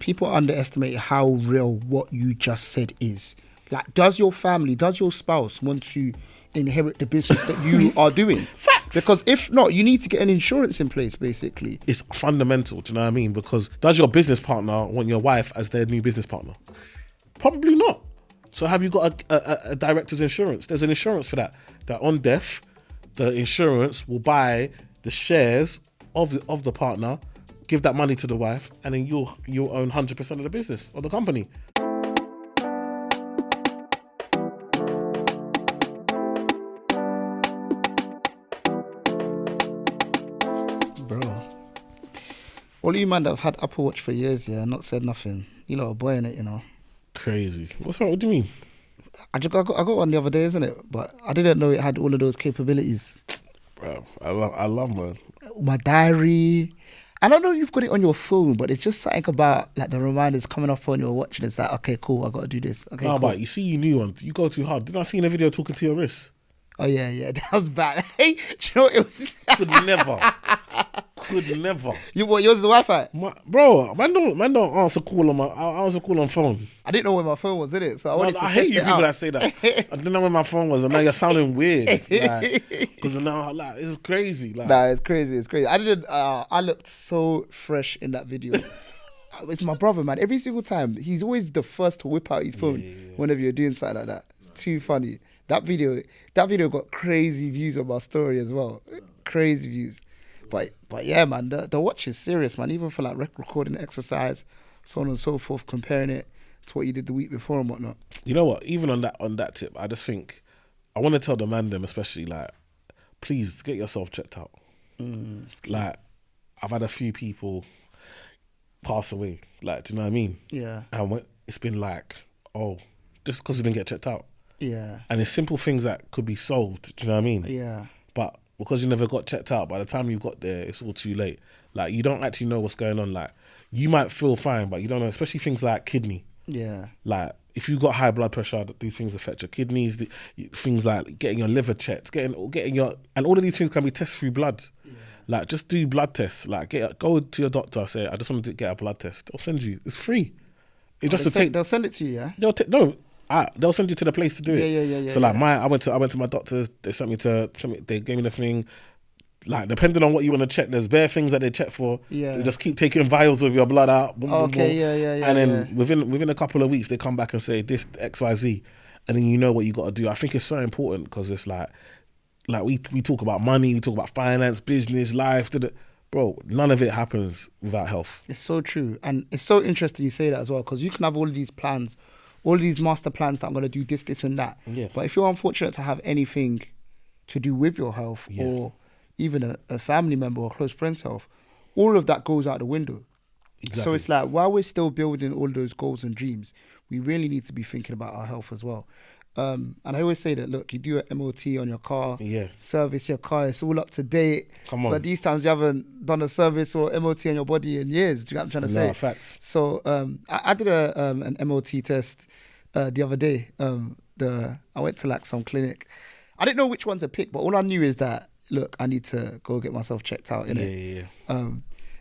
people underestimate how real what you just said is. Like, does your spouse want to inherit the business that you are doing? Facts. Because if not, you need to get an insurance in place, basically. It's fundamental, do you know what I mean? Because does your business partner want your wife as their new business partner? Probably not. So have you got a director's insurance? There's an insurance for that. That on death, the insurance will buy the shares of the partner, give that money to the wife, and then you'll own 100% of the business or the company. All you man that have had Apple Watch for years, not said nothing. You lot are boy in it, Crazy. What's wrong? What do you mean? I got one the other day, isn't it? But I didn't know it had all of those capabilities. Bro, I love man. My diary. I don't know if you've got it on your phone, but it's just something about like the reminders coming up on your watch and it's like, okay, cool, I got to do this. Okay, no, cool. But you see you new ones, you go too hard. Didn't I see in a video talking to your wrist? Oh, yeah, that was bad. Hey, do you know what it was? Could never. Yours is the Wi-Fi? Bro, man don't answer call on I answer call on phone. I didn't know where my phone was, innit? So I wanted to test hate you it people out. that say that. I didn't know where my phone was, and now you're sounding weird. Because now, like, it's crazy. Like. Nah, it's crazy. I looked so fresh in that video. It's my brother, man. Every single time, he's always the first to whip out his phone whenever you're doing something like that. It's too funny. That video got crazy views on my story as well. Crazy views. But yeah, man, the watch is serious, man. Even for like recording exercise, so on and so forth, comparing it to what you did the week before and whatnot. You know what? Even on that tip, I just think I want to tell the man them, especially, like, please get yourself checked out. Like, I've had a few people pass away. Like, do you know what I mean? Yeah. And it's been like, oh, just because you didn't get checked out. Yeah. And it's simple things that could be solved. Do you know what I mean? Yeah. But because you never got checked out, by the time you got there, it's all too late. Like, you don't actually know what's going on. Like, you might feel fine, but you don't know, especially things like kidney. Yeah. Like, if you've got high blood pressure, these things affect your kidneys. Things like getting your liver checked, getting your, and all of these things can be tested through blood. Yeah. Like, just do blood tests. Like, go to your doctor, say, I just wanted to get a blood test. They'll send you. It's free. They'll send it to you, yeah? They'll send you to the place to do it. Yeah. So like I went to my doctors. They they gave me the thing. Like, depending on what you want to check, there's bare things that they check for. Yeah. They just keep taking vials of your blood out. Boom, boom, boom. Yeah. And then within a couple of weeks, they come back and say this XYZ, and then you know what you got to do. I think it's so important because it's like we talk about money, we talk about finance, business, life. Bro, none of it happens without health. It's so true, and it's so interesting you say that as well, because you can have all of these plans, all of these master plans that I'm going to do this and that. Yeah. But if you're unfortunate to have anything to do with your health or even a family member or close friend's health, all of that goes out the window. Exactly. So it's like, while we're still building all those goals and dreams, we really need to be thinking about our health as well. And I always say that, look, you do an MOT on your car, service your car, it's all up to date. Come on. But these times you haven't done a service or MOT on your body in years. Do you know what I'm trying to say? Facts. So I did an MOT test the other day. I went to like some clinic. I didn't know which one to pick, but all I knew is that, look, I need to go get myself checked out, innit? Yeah.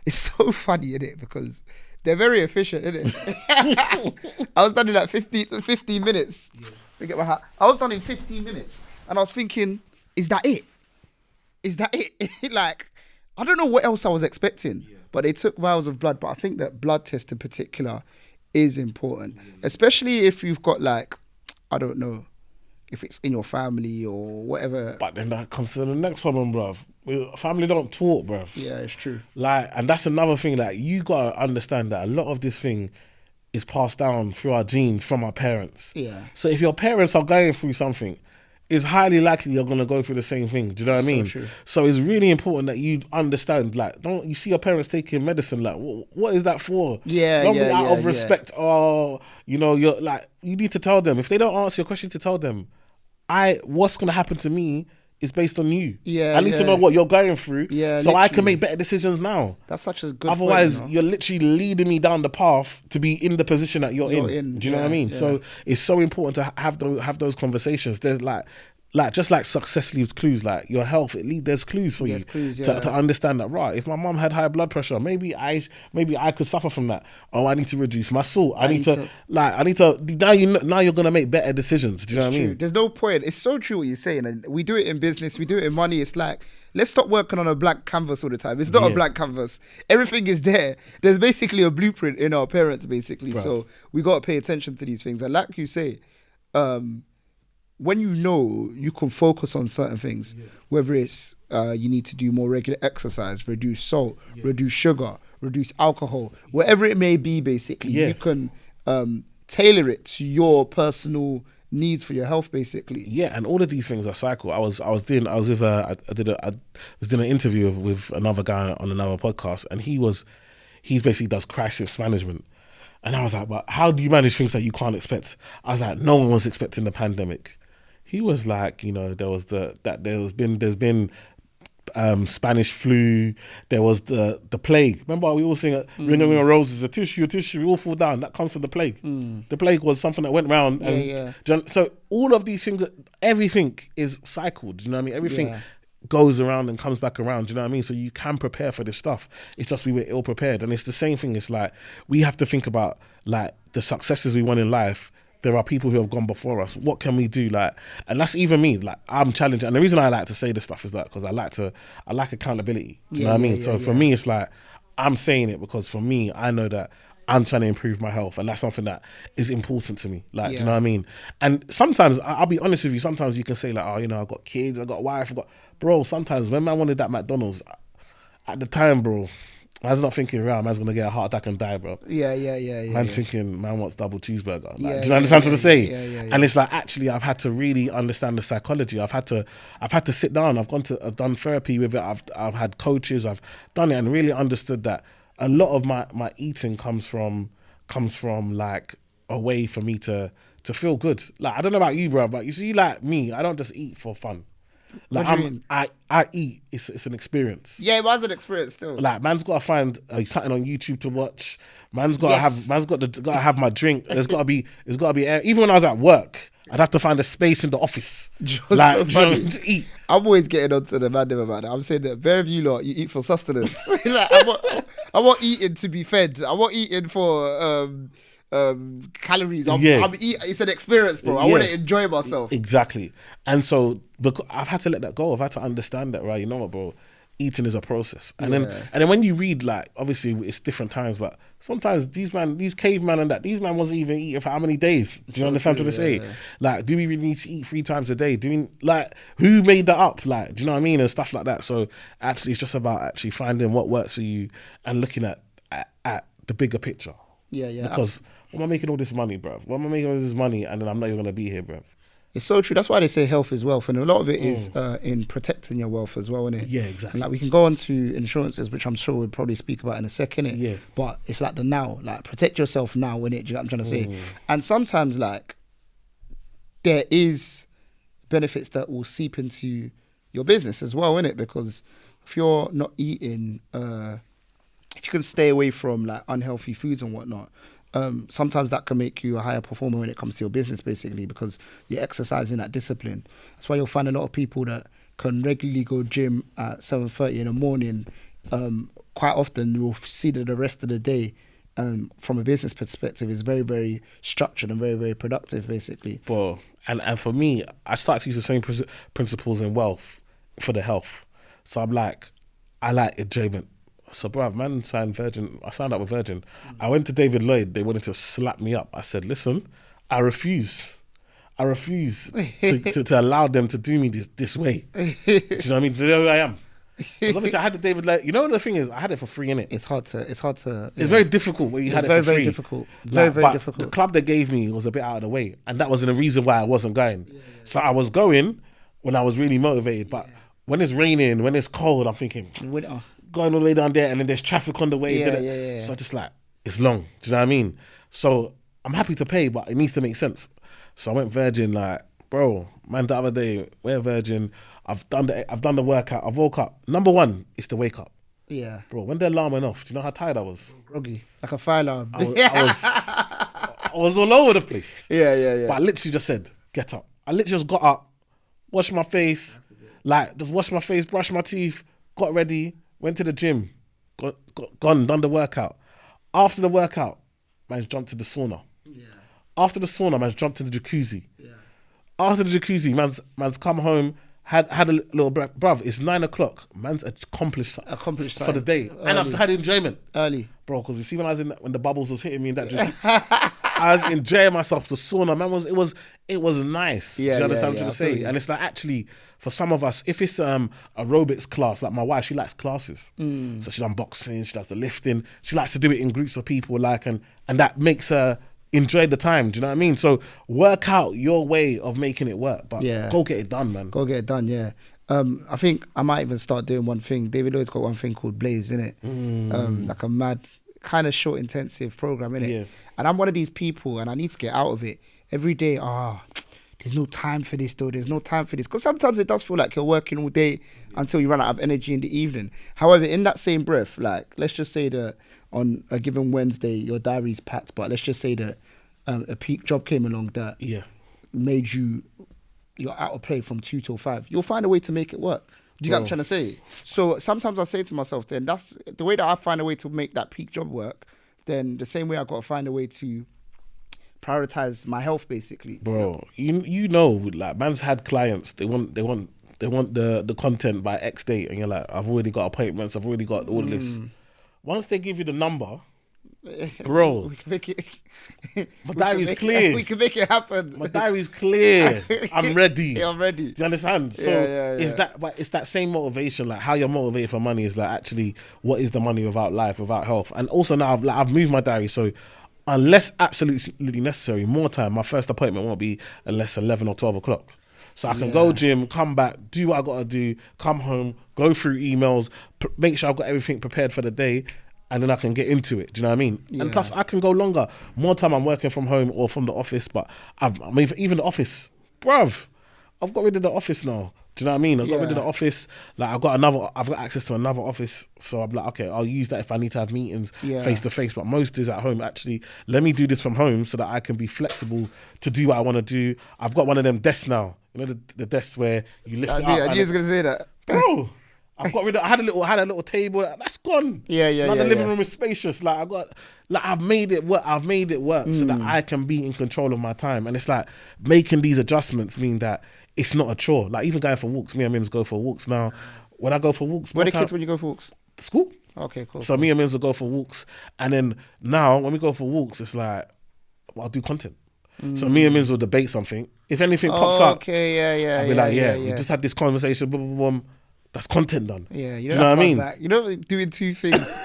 It's so funny, innit? Because they're very efficient, innit? I was done in like 15 minutes. Yeah. Let me get my hat. I was done in 15 minutes. And I was thinking, is that it? Like, I don't know what else I was expecting. Yeah. But they took vials of blood. But I think that blood test in particular is important. Especially if you've got like, I don't know, if it's in your family or whatever. But then that comes to the next problem, bruv. Family don't talk, bruv. Yeah, it's true. Like, and that's another thing. Like, you gotta understand that a lot of this thing is passed down through our genes from our parents. Yeah. So if your parents are going through something, it's highly likely you're gonna go through the same thing. Do you know what I mean? True. So it's really important that you understand. Like, don't you see your parents taking medicine? Like, what is that for? Yeah, don't be out of respect. Oh, you know, you're like, you need to tell them. If they don't answer your question, to tell them, what's gonna happen to me is based on you. Yeah, I need to know what you're going through, so literally. I can make better decisions now. That's such a good. Otherwise, point, you're literally leading me down the path to be in the position that you're in. Do you know what I mean? Yeah. So it's so important to have those conversations. There's like, like just like success leaves clues, like your health, there's clues for There's you clues, yeah. to understand that, right, if my mum had high blood pressure, maybe I could suffer from that. Oh, I need to reduce my salt. I need to now you're gonna make better decisions. Do you know what I mean? There's no point. It's so true what you're saying, and we do it in business, we do it in money. It's like, let's stop working on a blank canvas all the time. It's not a blank canvas. Everything is there. There's basically a blueprint in our parents, basically. Right. So we got to pay attention to these things. And like you say, when you know, you can focus on certain things, whether it's you need to do more regular exercise, reduce salt, reduce sugar, reduce alcohol, whatever it may be, basically, you can tailor it to your personal needs for your health, basically. Yeah, and all of these things are cycle. I was doing an interview with another guy on another podcast, and he's basically does crisis management. And I was like, but how do you manage things that you can't expect? I was like, no one was expecting the pandemic. He was like, there's been Spanish flu, there was the plague. Remember we all sing Ring a Ring of Roses, a tissue, we all fall down. That comes from the plague. The plague was something that went round. So all of these things, everything is cycled. Do you know what I mean? Everything goes around and comes back around. Do you know what I mean? So you can prepare for this stuff. It's just we were ill prepared. And it's the same thing. It's like we have to think about like the successes we want in life. There are people who have gone before us. What can we do? Like, and that's even me. Like, I'm challenging. And the reason I like to say this stuff is that because I like accountability. Do you know what I mean? So for me, it's like I'm saying it because for me, I know that I'm trying to improve my health, and that's something that is important to me. Like, do you know what I mean? And sometimes I'll be honest with you. Sometimes you can say like, oh, I've got kids, I've got a wife, bro. Sometimes when I wanted that McDonald's, at the time, bro, I was not thinking, right, man's gonna get a heart attack and die, bro. Yeah. I'm thinking, man wants double cheeseburger. Like, do you understand what I'm saying? Yeah. And it's like, actually, I've had to really understand the psychology. I've had to sit down. I've done therapy with it. I've had coaches. I've done it and really understood that a lot of my eating comes from like a way for me to feel good. Like, I don't know about you, bro, but you see, like me, I don't just eat for fun. Like, what do you mean? I eat. It's an experience. Yeah, it was an experience still. Like, man's got to find something on YouTube to watch. Man's got to have my drink. It's got to be air. Even when I was at work, I'd have to find a space in the office. Like, so funny. To eat. I'm always getting onto the man about that. I'm saying that very few lot, you eat for sustenance. Like, I'm not eating to be fed. I'm not eating for calories. I'm eating. It's an experience, bro. I want to enjoy myself. Exactly. And so because I've had to let that go. I've had to understand that, right? You know what, bro? Eating is a process. And then when you read, like, obviously it's different times, but sometimes these cavemen and these man wasn't even eating for how many days? Do you understand what I say? Yeah. Like, do we really need to eat 3 times a day? Who made that up? Like, do you know what I mean? And stuff like that. So actually it's just about actually finding what works for you and looking at the bigger picture. Yeah. Because why am I making all this money, bruv? Why am I making all this money and then I'm not even going to be here, bruv? It's so true. That's why they say health is wealth, and a lot of it is in protecting your wealth as well, isn't it? Yeah, exactly. And like, we can go on to insurances, which I'm sure we'll probably speak about in a second, innit? Yeah. But it's like the now, like, protect yourself now, innit? Do you know what I'm trying to say? And sometimes, like, there is benefits that will seep into your business as well, innit? Because if you're not eating, if you can stay away from like unhealthy foods and whatnot, sometimes that can make you a higher performer when it comes to your business, basically, because you're exercising that discipline. That's why you'll find a lot of people that can regularly go gym at 7:30 in the morning. Quite often you'll see that the rest of the day, from a business perspective, is very, very structured and very, very productive, basically. Bro, and for me, I started to use the same principles in wealth for the health. So I'm like, I like enjoyment. So, bruv, man signed Virgin. I signed up with Virgin. I went to David Lloyd. They wanted to slap me up. I said, listen, I refuse to allow them to do me this way. Do you know what I mean? Do you know who I am? Because obviously I had the David Lloyd. You know, the thing is, I had it for free, innit? It's hard to. It's very difficult when you had it for free. Very difficult. Very difficult. The club they gave me was a bit out of the way, and that wasn't the reason why I wasn't going. So I was going when I was really motivated, but when it's raining, when it's cold, I'm thinking, winter. Going all the way down there, and then there's traffic on the way. So I just like, it's long. Do you know what I mean? So I'm happy to pay, but it needs to make sense. So I went Virgin, like, bro, man, the other day, we're Virgin. I've done the workout. I've woke up. Number one is to wake up. Yeah. Bro, when the alarm went off, do you know how tired I was? Groggy. Like a fire alarm. I was all over the place. Yeah. But I literally just said, get up. I literally just got up, washed my face, like just washed my face, brushed my teeth, got ready, went to the gym, gone, done the workout. After the workout, man's jumped to the sauna. Yeah. After the sauna, man's jumped to the jacuzzi. Yeah. After the jacuzzi, man's come home, had a little bruv. It's 9 o'clock. Man's accomplished for the day, and I've had enjoyment early, bro. Because you see, when the bubbles was hitting me in that jacuzzi, I was enjoying myself. The sauna, man, it was nice. Yeah, do you understand yeah, what I'm trying to say? And it's like, actually, for some of us, if it's aerobics class, like my wife, she likes classes. So she does boxing, she does the lifting. She likes to do it in groups of people, like, and that makes her enjoy the time. Do you know what I mean? So work out your way of making it work, but go get it done, man. Go get it done, yeah. I think I might even start doing one thing. David Lloyd's got one thing called Blaze, innit? Like a mad, kind of short, intensive program, innit? Yeah. And I'm one of these people, and I need to get out of it. Every day, there's no time for this, though. There's no time for this. Because sometimes it does feel like you're working all day until you run out of energy in the evening. However, in that same breath, like, let's just say that on a given Wednesday, your diary's packed, but let's just say that a peak job came along that made you're out of play from 2 till 5. You'll find a way to make it work. Do you get what I'm trying to say? So sometimes I say to myself, then that's the way that I find a way to make that peak job work. Then the same way I got to find a way to prioritize my health, basically. Bro, you know, like, man's had clients. They want the content by X date, and you're like, I've already got appointments. I've already got all this. Once they give you the number, bro, we can make it. My diary's clear. We can make it happen. My diary's clear. I'm ready. Yeah, I'm ready. Do you understand? So it's that same motivation, like how you're motivated for money is like, actually, what is the money without life, without health? And also now I've moved my diary, so unless absolutely necessary, more time, my first appointment won't be unless 11 or 12 o'clock. So I can go gym, come back, do what I got to do, come home, go through emails, make sure I've got everything prepared for the day, and then I can get into it. Do you know what I mean? Yeah. And plus, I can go longer. More time I'm working from home or from the office, but even the office, bruv, I've got rid of the office now. Do you know what I mean? I've got rid of the office. Like, I've got access to another office. So I'm like, okay, I'll use that if I need to have meetings face to face. But most is at home. Actually, let me do this from home so that I can be flexible to do what I want to do. I've got one of them desks now. You know, the desks where you lift it up. I knew you was going to say that. Bro, I've got rid of, I had a little table. That's gone. Yeah. Now the living room is spacious. Like, I've made it work. I've made it work so that I can be in control of my time. And it's like, making these adjustments mean that it's not a chore. Like, even going for walks, me and Mims go for walks now. When I go for walks, where are the kids when you go for walks? School. Okay, cool. So me and Mims will go for walks, and then now when we go for walks, it's like, I'll do content. So me and Mims will debate something. If anything pops up, I'll be like, we just had this conversation. Boom, boom, boom. That's content done. Yeah, you know what I mean? Back. You know, doing two things.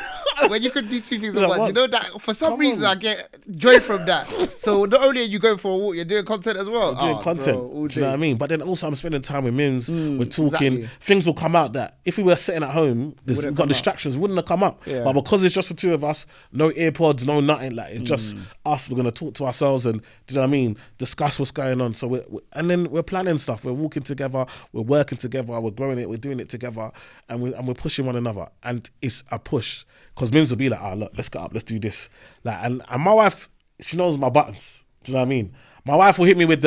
When you could do two things at once, you know that for some reason I get joy from that. So not only are you going for a walk, you're doing content as well. Doing content, bro, do you know what I mean? But then also I'm spending time with Mims. We're talking. Exactly. Things will come out that if we were sitting at home, we've got distractions, wouldn't have come up. Yeah. But because it's just the two of us, no earpods, no nothing, like it's just us. We're gonna talk to ourselves and, do you know what I mean? Discuss what's going on. So and then we're planning stuff. We're walking together. We're working together. We're growing it. We're doing it together, and we're pushing one another. And it's a push. Because Mims will be like, look, let's get up, let's do this. Like, and my wife, she knows my buttons. Do you know what I mean? My wife will hit me with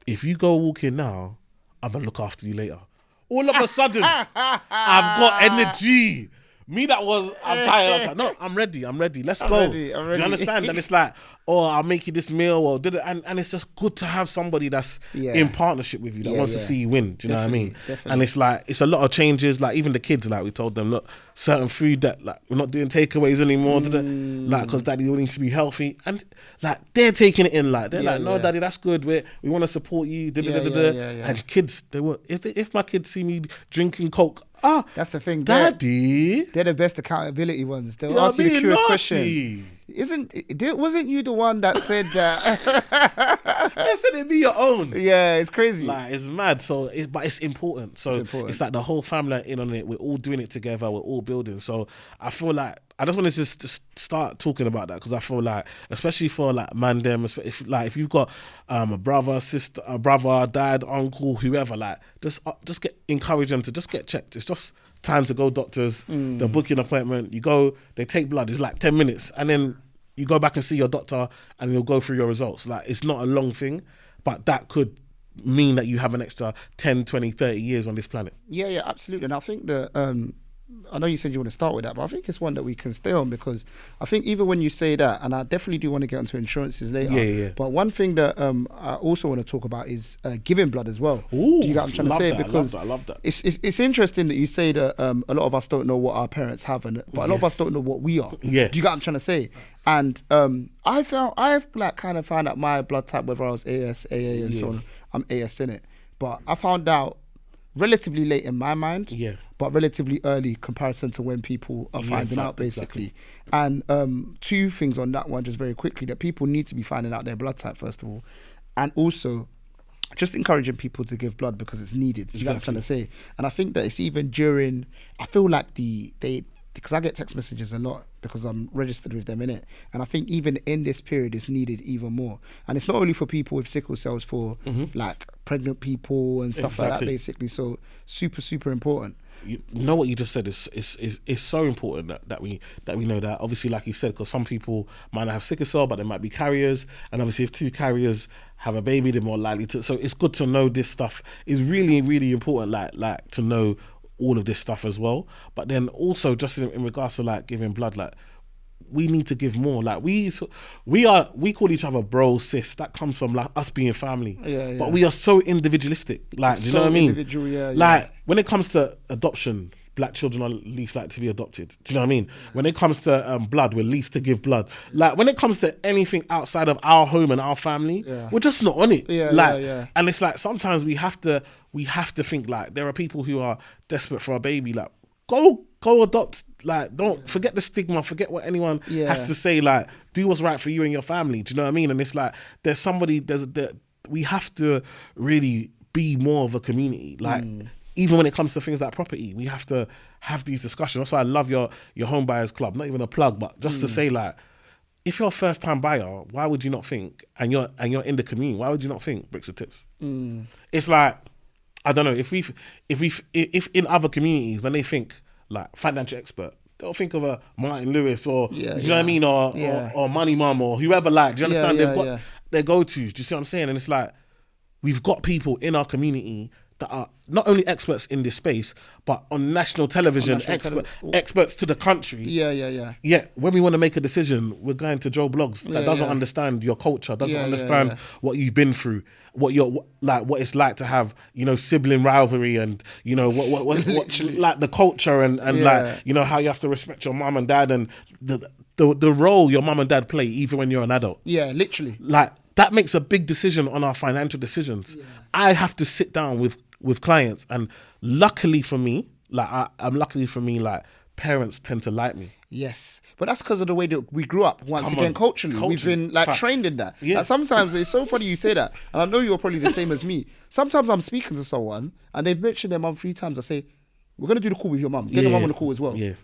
if you go walking now, I'm going to look after you later. All of a sudden, I've got energy. Me I'm tired. No, I'm ready. Let's go. Ready. Do you understand? And it's like, I'll make you this meal, or did it, and it's just good to have somebody that's in partnership with you that wants to see you win. Do you know what I mean? Definitely. And it's like, it's a lot of changes. Like, even the kids, like, we told them, look, certain food that, like, we're not doing takeaways anymore, like, because daddy needs to be healthy, and like, they're taking it in, like, they're like, no, daddy, that's good. We want to support you. And kids, they will. If my kids see me drinking Coke. That's the thing, Daddy. They're the best accountability ones. They'll ask you the curious question. Wasn't you the one that said that? I said it be your own. Yeah, it's crazy. Like, it's mad. But it's important. So it's like the whole family are in on it. We're all doing it together. We're all building. So I feel like I just wanted to start talking about that, because I feel like, especially for like man them, if you've got a brother, sister, dad, uncle, whoever, like just encourage them to just get checked. It's just time to go doctors. The booking appointment. You go, they take blood. It's like 10 minutes, and then you go back and see your doctor, and you'll go through your results. Like, it's not a long thing, but that could mean that you have an extra 10, 20, 30 years on this planet. Yeah, absolutely. And I think that I know you said you want to start with that, but I think it's one that we can stay on, because I think even when you say that, and I definitely do want to get into insurances later. Yeah. But one thing that I also want to talk about is giving blood as well. Ooh, do you get what I'm trying to say? that, Because I love that. it's interesting that you say that a lot of us don't know what our parents have, but a lot of us don't know what we are. Yeah. Do you get what I'm trying to say? And I've like kind of found out my blood type, whether I was AS, AA, and so on. I'm AS in it, but I found out relatively late in my mind, but relatively early comparison to when people are finding out, basically. Exactly. And two things on that one, just very quickly, that people need to be finding out their blood type, first of all, and also just encouraging people to give blood because it's needed. You know what I'm trying to say? And I think that it's even during, I feel like because I get text messages a lot because I'm registered with them, innit? And I think even in this period, it's needed even more. And it's not only for people with sickle cells, for like pregnant people and stuff like that, basically. So super, super important. You know what you just said is so important that we know that. Obviously, like you said, because some people might not have sickle cell, but they might be carriers. And obviously, if two carriers have a baby, they're more likely to. So it's good to know this stuff. Is really, really important. Like to know all of this stuff as well. But then also just in regards to like giving blood, like we need to give more. Like we call each other bro, sis. That comes from like us being family. Yeah. But we are so individualistic. Like, do you know what I mean? Individual, like when it comes to adoption, black children are least likely to be adopted. Do you know what I mean? When it comes to blood, we're least to give blood. Like when it comes to anything outside of our home and our family, we're just not on it. And it's like sometimes we have to think like there are people who are desperate for a baby. Like go adopt. Like don't forget the stigma. Forget what anyone has to say. Like do what's right for you and your family. Do you know what I mean? And it's like we have to really be more of a community. Like. Even when it comes to things like property, we have to have these discussions. That's why I love your home buyers club. Not even a plug, but just to say like, if you're a first time buyer, why would you not think? And you're in the community, why would you not think bricks and tips? It's like, I don't know, if in other communities when they think like financial expert, they'll think of a Martin Lewis or do you know what I mean, or Money Mum or whoever. Like, do you understand? They've got their go-tos. Do you see what I'm saying? And it's like we've got people in our community that are not only experts in this space, but on national television, experts to the country. Yeah, when we want to make a decision, we're going to Joe Bloggs that doesn't understand your culture, doesn't understand what you've been through, what it's like to have, sibling rivalry and, what like the culture and like, how you have to respect your mum and dad and the role your mum and dad play even when you're an adult. Yeah, literally. Like that makes a big decision on our financial decisions. I have to sit down with clients, and luckily for me, like parents tend to like me. Yes, but that's because of the way that we grew up. Once again, culturally, we've been like trained in that. Like, sometimes it's so funny you say that, and I know you're probably the same as me. Sometimes I'm speaking to someone and they've mentioned their mum 3 times. I say, "We're gonna do the call with your mum. Get your mum on the call as well." Yeah.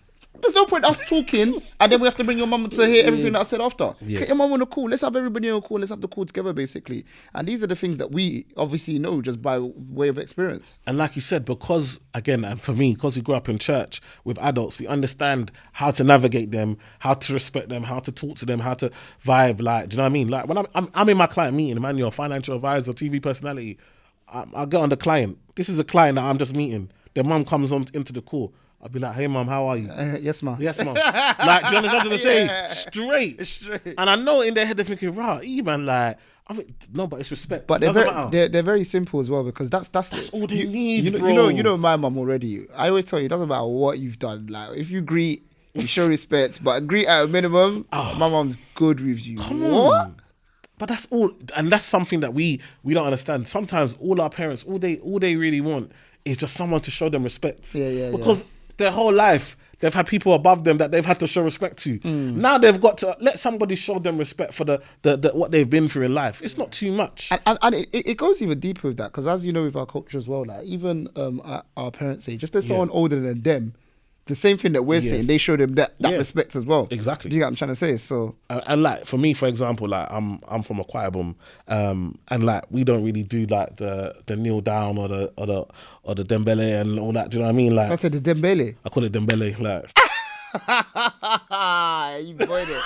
There's no point us talking and then we have to bring your mum to hear everything that I said after. Get your mum on the call. Let's have everybody on the call. Let's have the call together, basically. And these are the things that we obviously know just by way of experience. And like you said, because, again, and for me, because we grew up in church with adults, we understand how to navigate them, how to respect them, how to talk to them, how to vibe. Like, do you know what I mean? Like, when I'm in my client meeting, Emmanuel, financial advisor, TV personality, I'll get on the client. This is a client that I'm just meeting. Their mum comes on into the call. I'll be like, "Hey, mum, how are you?" Yes, mum. Yes, mum. Like, do you understand what I'm saying? Straight. And I know in their head they're thinking, "Right, even like, I mean, no, but it's respect." But they're very simple as well, because that's all they need, bro. You know my mum already. I always tell you, it doesn't matter what you've done. Like, if you greet, you show respect, but greet at a minimum. My mum's good with you. Come on. But that's all, and that's something that we don't understand. Sometimes all our parents, all they really want is just someone to show them respect. Because their whole life, they've had people above them that they've had to show respect to. Now they've got to let somebody show them respect for the what they've been through in life. It's not too much. And it goes even deeper with that, because as you know, with our culture as well, like even at our parents' age, if there's someone older than them, the same thing that we're saying, they show them that respect as well. Exactly. Do you get what I'm trying to say? So and like for me, for example, like I'm from a choir boom, and like we don't really do like the kneel down or the dembele and all that. Do you know what I mean? Like I said the dembele. I call it dembele. Like you got it.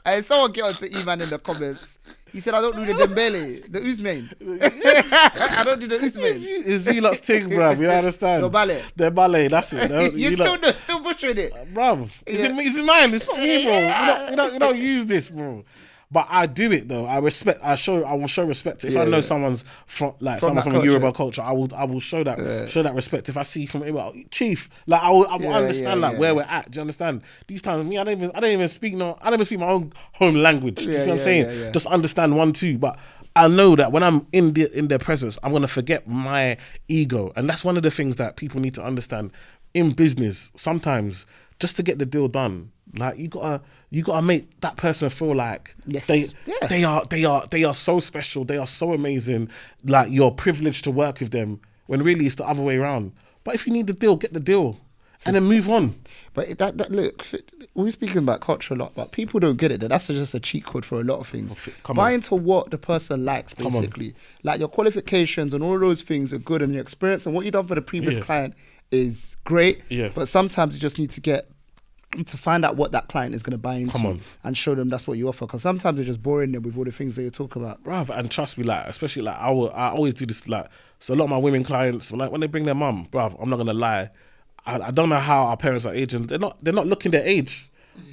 And someone get onto Eman in the comments. You said I don't do the Dembele, the Usman. I don't do the Usman. It's you lot's thing, bruv. You understand? The ballet. The ballet, that's it. No, You still butchering it. Bruv. It's in mine. It's not me, bro. You don't use this, bro. But I do it though. I will show respect. If I know someone's from someone from a Yoruba culture, I will show that respect. If I see from chief, like I will understand where we're at. Do you understand? These times, me, I don't even speak my own home language. Do you see what I'm saying? Yeah. Just understand 1, 2. But I know that when I'm in their presence, I'm gonna forget my ego, and that's one of the things that people need to understand in business. Sometimes, just to get the deal done, like you gotta make that person feel like they are so special, they are so amazing, like you're privileged to work with them, when really it's the other way around. But if you need the deal, get the deal and then move on. But that look, we're speaking about culture a lot, but people don't get it. That's just a cheat code for a lot of things. Buy into what the person likes, basically. Like your qualifications and all those things are good, and your experience and what you've done for the previous client is great. Yeah. But sometimes you just need to find out what that client is going to buy into and show them that's what you offer. Because sometimes they're just boring them with all the things that you talk about. Bruv, and trust me, like, especially like I always do this, like, so a lot of my women clients, like when they bring their mum, bruv, I'm not going to lie, I don't know how our parents are aging. They're not looking their age.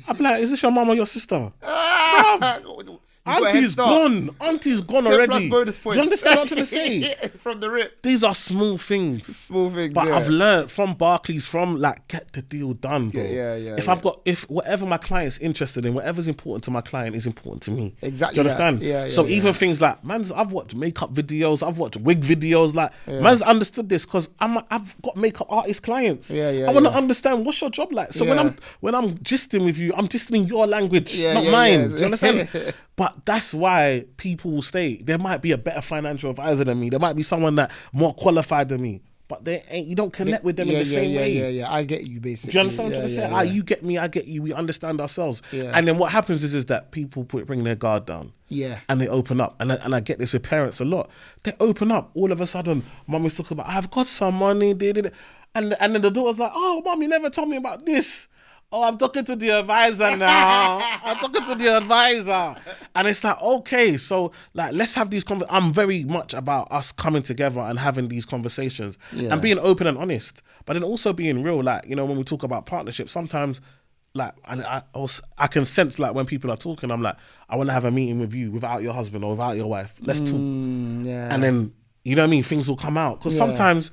I'd be like, is this your mum or your sister? Bruv. Auntie's gone already. 10+ bonus points. Do you understand what I'm trying to say? From the rip. These are small things. But I've learned from Barclays, get the deal done, bro. If whatever my client's interested in, whatever's important to my client is important to me. Exactly. Do you understand? So even things like, I've watched makeup videos, I've watched wig videos, man's understood this because I've got makeup artist clients. I want to understand what's your job like. So when I'm gisting with you, I'm gisting in your language, not mine. Do you understand? But that's why people will stay. There might be a better financial advisor than me. There might be someone that more qualified than me. But you don't connect with them in the same way. I get you, basically. Do you understand what I'm trying to say? You get me, I get you. We understand ourselves. And then what happens is that people bring their guard down. And they open up. And I get this with parents a lot. They open up. All of a sudden, mum is talking about, I've got some money. And then the daughter's like, oh, mum, you never told me about this. Oh, I'm talking to the advisor now. And it's like, okay, so like, let's have these conversations. I'm very much about us coming together and having these conversations and being open and honest, but then also being real. Like, when we talk about partnerships, sometimes like, and I can sense like when people are talking, I'm like, I want to have a meeting with you without your husband or without your wife. Let's talk. And then, you know what I mean? Things will come out. Because sometimes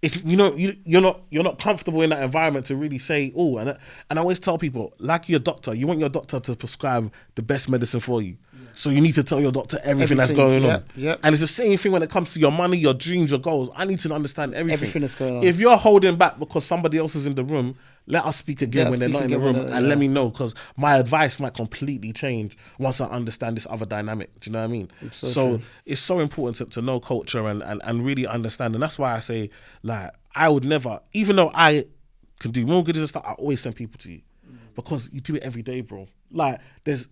it's, you're not comfortable in that environment to really say, and I always tell people, like your doctor, you want your doctor to prescribe the best medicine for you. So you need to tell your doctor everything that's going on. And it's the same thing when it comes to your money, your dreams, your goals. I need to understand everything that's going on. If you're holding back because somebody else is in the room, let us speak again when they're not in the room and let me know, because my advice might completely change once I understand this other dynamic. Do you know what I mean? So it's so important to know culture and really understand. And that's why I say, like, I would never, even though I can do mortgages and stuff, I always send people to you because you do it every day, bro. Like, there's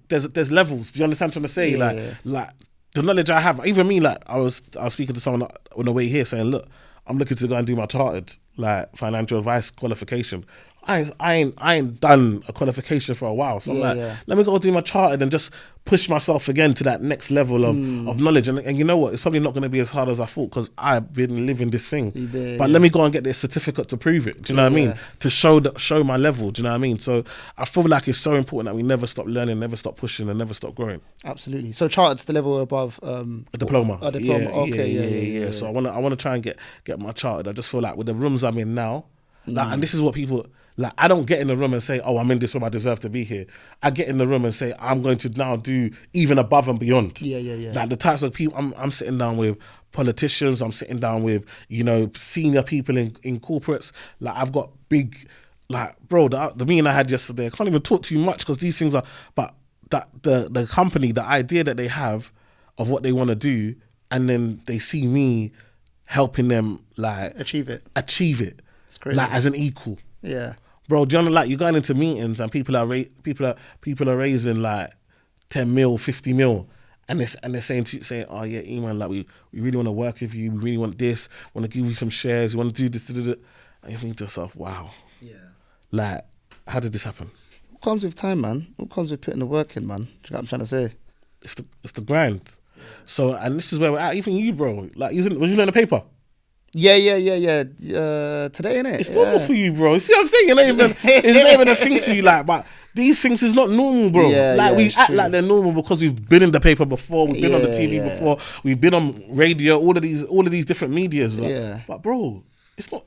levels. Do you understand what I'm trying to say? Like the knowledge I have, even me, like I was speaking to someone on the way here saying, look, I'm looking to go and do my chartered, like, financial advice qualification. I ain't done a qualification for a while, so I'm like, let me go do my chartered and just push myself again to that next level of knowledge. And you know what? It's probably not going to be as hard as I thought because I've been living this thing. But let me go and get this certificate to prove it. Do you know what I mean? To show my level. Do you know what I mean? So I feel like it's so important that we never stop learning, never stop pushing, and never stop growing. Absolutely. So chartered's the level above a diploma. A diploma. Yeah. So I want to try and get my chartered. I just feel like with the rooms I'm in now, like, and this is what people. Like, I don't get in the room and say, oh, I'm in this room, I deserve to be here. I get in the room and say, I'm going to now do even above and beyond. Like, the types of people, I'm sitting down with politicians, I'm sitting down with, senior people in corporates. Like, I've got big, like, bro, the meeting I had yesterday, I can't even talk too much because these things are, but that the company, the idea that they have of what they want to do, and then they see me helping them, like, achieve it. It's crazy. Like, as an equal. Bro, do you know, like, you're going into meetings and people are raising like 10 mil, 50 mil, and they're saying, oh yeah, Eman, like, we really want to work with you, we really want this, want to give you some shares, we want to do this, and you think to yourself, wow, like, how did this happen? It comes with time, man. It comes with putting the work in, man. Do you know what I'm trying to say? It's the grind. So, and this is where we're at. Even you, bro. Like, was you in the paper? Yeah. Today, innit? It's normal for you, bro. See what I'm saying? It's not even a thing to you, like, but these things is not normal, bro. We act like they're normal because we've been in the paper before, we've been on the TV before, we've been on radio, all of these different medias. Like, but bro, it's not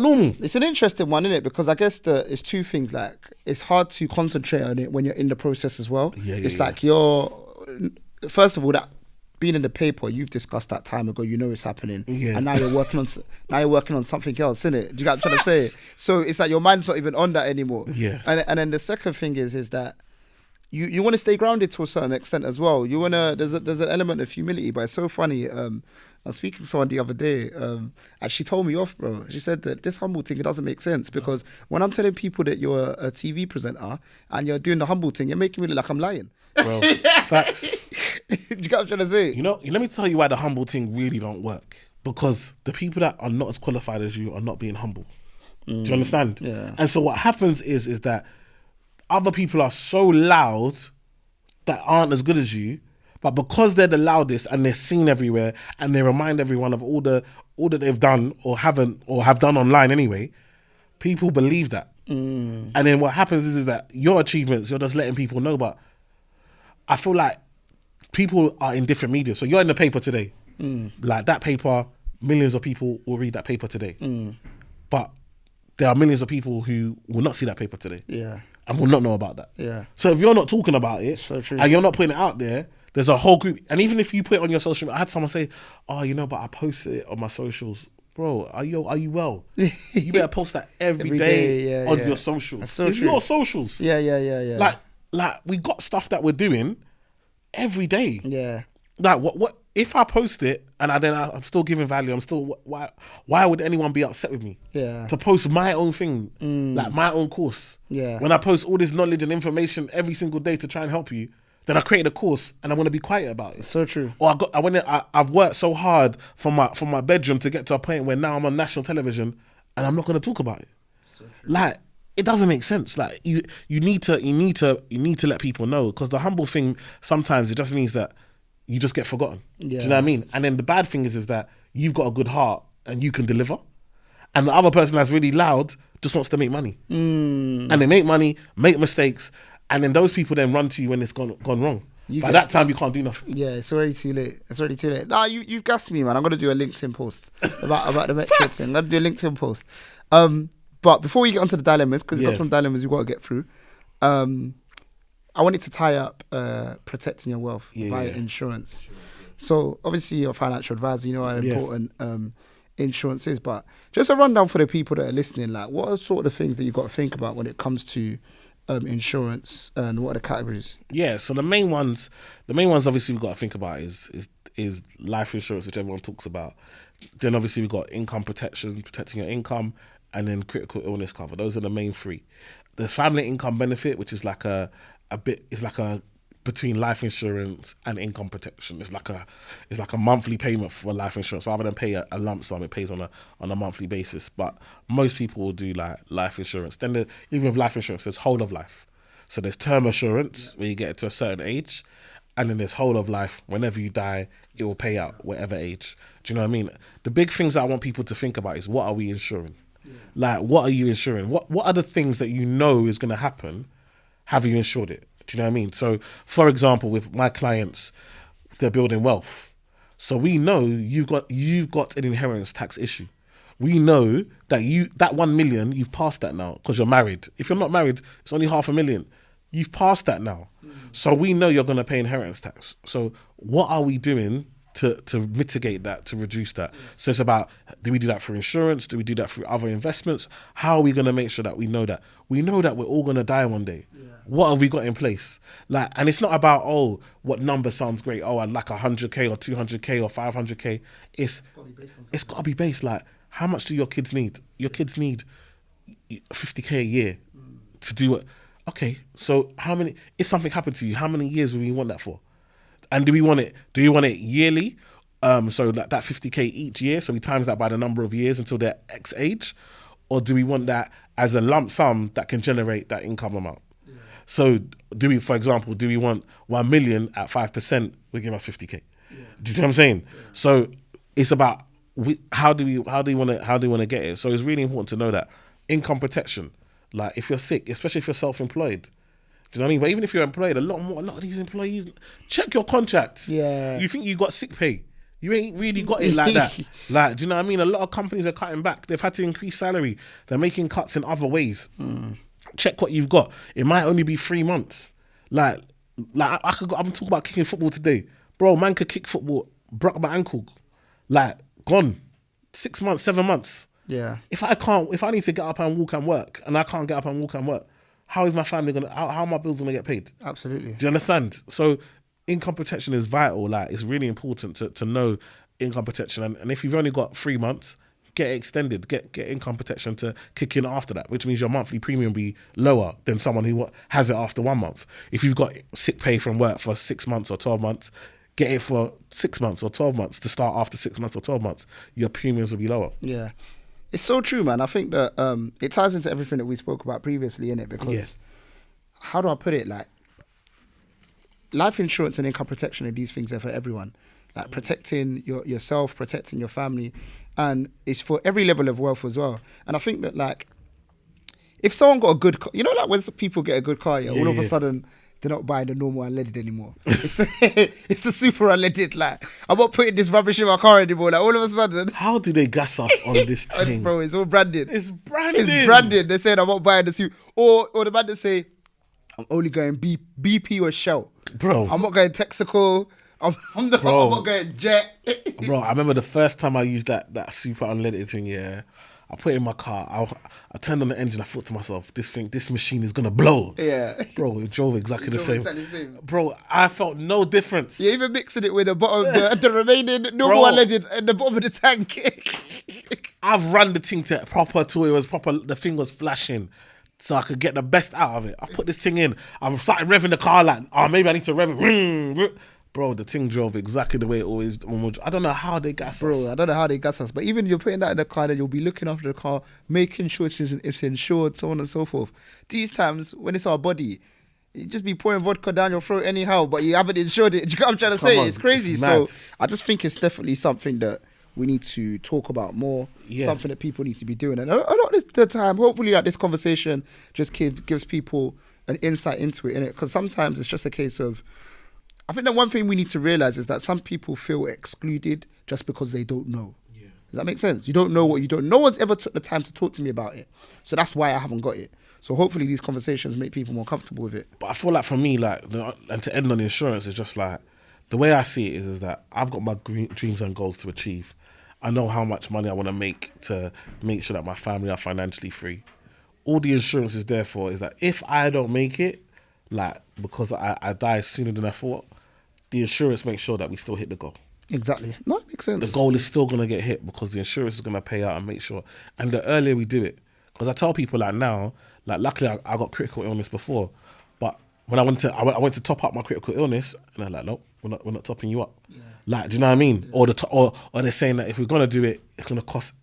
normal. It's an interesting one, isn't it? Because I guess it's two things. Like, it's hard to concentrate on it when you're in the process as well. It's like first of all, that being in the paper, you've discussed that time ago. You know it's happening, and now you're working on something else, innit? Do you get what I'm trying to say? So it's like your mind's not even on that anymore. Yeah. And then the second thing is that you want to stay grounded to a certain extent as well. You wanna there's an element of humility, but it's so funny. I was speaking to someone the other day, and she told me off, bro. She said that this humble thing, it doesn't make sense, because when I'm telling people that you're a TV presenter and you're doing the humble thing, you're making me look like I'm lying. Bro, facts. Do you get what I'm trying to say? You know, let me tell you why the humble thing really don't work. Because the people that are not as qualified as you are not being humble. Do you understand? Yeah. And so what happens is that other people are so loud that aren't as good as you, but because they're the loudest and they're seen everywhere and they remind everyone of all that they've done or have done online anyway, people believe that. And then what happens is that your achievements, you're just letting people know, but I feel like people are in different media. So you're in the paper today. Like, that paper, millions of people will read that paper today. But there are millions of people who will not see that paper today. Yeah. And will not know about that. Yeah. So if you're not talking about it, so true, and you're not putting it out there, there's a whole group. And even if you put it on your social media, I had someone say, oh, but I posted it on my socials. Bro, are you well? You better post that every day on your socials. That's so it's true. your socials. Yeah. Like we got stuff that we're doing every day. Yeah. Like what if I post it and I'm still giving value? I'm still why would anyone be upset with me? Yeah. To post my own thing, like my own course. Yeah. When I post all this knowledge and information every single day to try and help you, then I created a course and I want to be quiet about it. So true. Or I've worked so hard from my bedroom to get to a point where now I'm on national television and I'm not going to talk about it. So true. Like, it doesn't make sense. Like, you need to let people know, because the humble thing sometimes it just means that you just get forgotten. Yeah. Do you know what I mean? And then the bad thing is that you've got a good heart and you can deliver, and the other person that's really loud just wants to make money, and they make money, make mistakes, and then those people then run to you when it's gone wrong. By that time, you can't do nothing. Yeah, it's already too late. Nah, you've gassed me, man. I'm gonna do a LinkedIn post about the metrics thing. I'm gonna do a LinkedIn post. But before we get onto the dilemmas, because we've got some dilemmas we've got to get through, I wanted to tie up protecting your wealth via insurance. So obviously you're a financial advisor, you know how important insurance is, but just a rundown for the people that are listening, like, what are sort of the things that you've got to think about when it comes to insurance, and what are the categories? Yeah, so the main ones obviously we've got to think about is life insurance, which everyone talks about. Then obviously we've got income protection, protecting your income, and then critical illness cover. Those are the main three. There's family income benefit, which is like a between life insurance and income protection. It's like a monthly payment for life insurance. Rather than pay a lump sum, it pays on a monthly basis. But most people will do like life insurance. Then even with life insurance, there's whole of life. So there's term assurance where you get it to a certain age, and then there's whole of life. Whenever you die, it will pay out whatever age. Do you know what I mean? The big things that I want people to think about is, what are we insuring? Like, what are you insuring? What are the things that you know is going to happen? Have you insured it? Do you know what I mean? So, for example, with my clients, they're building wealth. So we know you've got an inheritance tax issue. We know that that 1 million, you've passed that now because you're married. If you're not married, it's only 500,000. You've passed that now. So we know you're going to pay inheritance tax. So what are we doing to mitigate that, to reduce that? So it's about, do we do that through insurance? Do we do that through other investments? How are we going to make sure that we know that? We know that we're all going to die one day. What have we got in place? Like, and it's not about, what number sounds great. I'd like 100K or 200K or 500K. It's got to be based, like, how much do your kids need? Your kids need 50K a year to do it. Okay, so if something happened to you, how many years would we want that for? And do we want it yearly? So that 50K each year, so we times that by the number of years until they're X age? Or do we want that as a lump sum that can generate that income amount? So do we, for example, do we want 1 million at 5%? We give us 50K. Do you see what I'm saying? So it's about how do you want to get it? So it's really important to know that income protection. Like if you're sick, especially if you're self-employed, do you know what I mean? But even if you're employed, a lot of these employees, check your contract. Yeah. You think you got sick pay? You ain't really got it like that. Like, do you know what I mean? A lot of companies are cutting back. They've had to increase salary. They're making cuts in other ways. Check what you've got. It might only be 3 months. Like I'm talking about kicking football today. Bro, man could kick football, broke my ankle. Like, gone. 6 months, 7 months. Yeah. If I need to get up and walk and work, and I can't get up and walk and work, how is my family how are my bills gonna get paid? Absolutely. Do you understand? So income protection is vital. Like, it's really important to know income protection. And if you've only got 3 months, get it extended. Get income protection to kick in after that, which means your monthly premium will be lower than someone who has it after 1 month. If you've got sick pay from work for 6 months or 12 months, get it for 6 months or 12 months to start after 6 months or 12 months. Your premiums will be lower. Yeah. It's so true, man. I think that it ties into everything that we spoke about previously, innit? Because how do I put it? Like, life insurance and income protection and these things are for everyone. Like protecting yourself, protecting your family, and it's for every level of wealth as well. And I think that, like, if someone got a good car, you know, like when people get a good car, all of a sudden they're not buying the normal unleaded anymore. It's the super unleaded. Like, I'm not putting this rubbish in my car anymore. Like, all of a sudden, how do they gas us on this thing? Bro, it's all branded. It's branded. It's branded. They said I'm not buying the super, or the man that say I'm only going BP or Shell. Bro, I'm not going Texaco. I'm not going Jet. Bro, I remember the first time I used that super unleaded thing. Yeah, I put it in my car. I turned on the engine. I thought to myself, this machine is gonna blow. Yeah, bro, it drove exactly the same. Bro, I felt no difference. You're even mixing it with the bottom, the remaining normal unleaded at the bottom of the tank. I've run the thing to proper till it was proper. The thing was flashing, so I could get the best out of it. I put this thing in. I've started revving the car like, maybe I need to rev it. Bro, the thing drove exactly the way it always. I don't know how they gas us. Bro, I don't know how they gas us. But even you're putting that in the car, then you'll be looking after the car, making sure it's insured, so on and so forth. These times, when it's our body, you just be pouring vodka down your throat anyhow, but you haven't insured it. Do you know what I'm trying to say? It's crazy. So I just think it's definitely something that we need to talk about more. Something that people need to be doing. And a lot of the time, hopefully, like, this conversation just gives people an insight into it, innit? Because sometimes it's just a case of, I think the one thing we need to realize is that some people feel excluded just because they don't know. Yeah. Does that make sense? You don't know what you don't. No one's ever took the time to talk to me about it. So that's why I haven't got it. So hopefully these conversations make people more comfortable with it. But I feel like for me, like, and to end on insurance is just like, the way I see it is that I've got my dreams and goals to achieve. I know how much money I want to make sure that my family are financially free. All the insurance is there for is that if I don't make it, like, because I die sooner than I thought, the insurance makes sure that we still hit the goal. Exactly. No, it makes sense. The goal is still going to get hit because the insurance is going to pay out and make sure. And the earlier we do it, because I tell people, like, now, like, luckily I got critical illness before, but when I went to top up my critical illness, and they're like, no, we're not topping you up. Yeah. Like, do you know what I mean? Yeah. Or they're saying that if we're going to do it, it's going to cost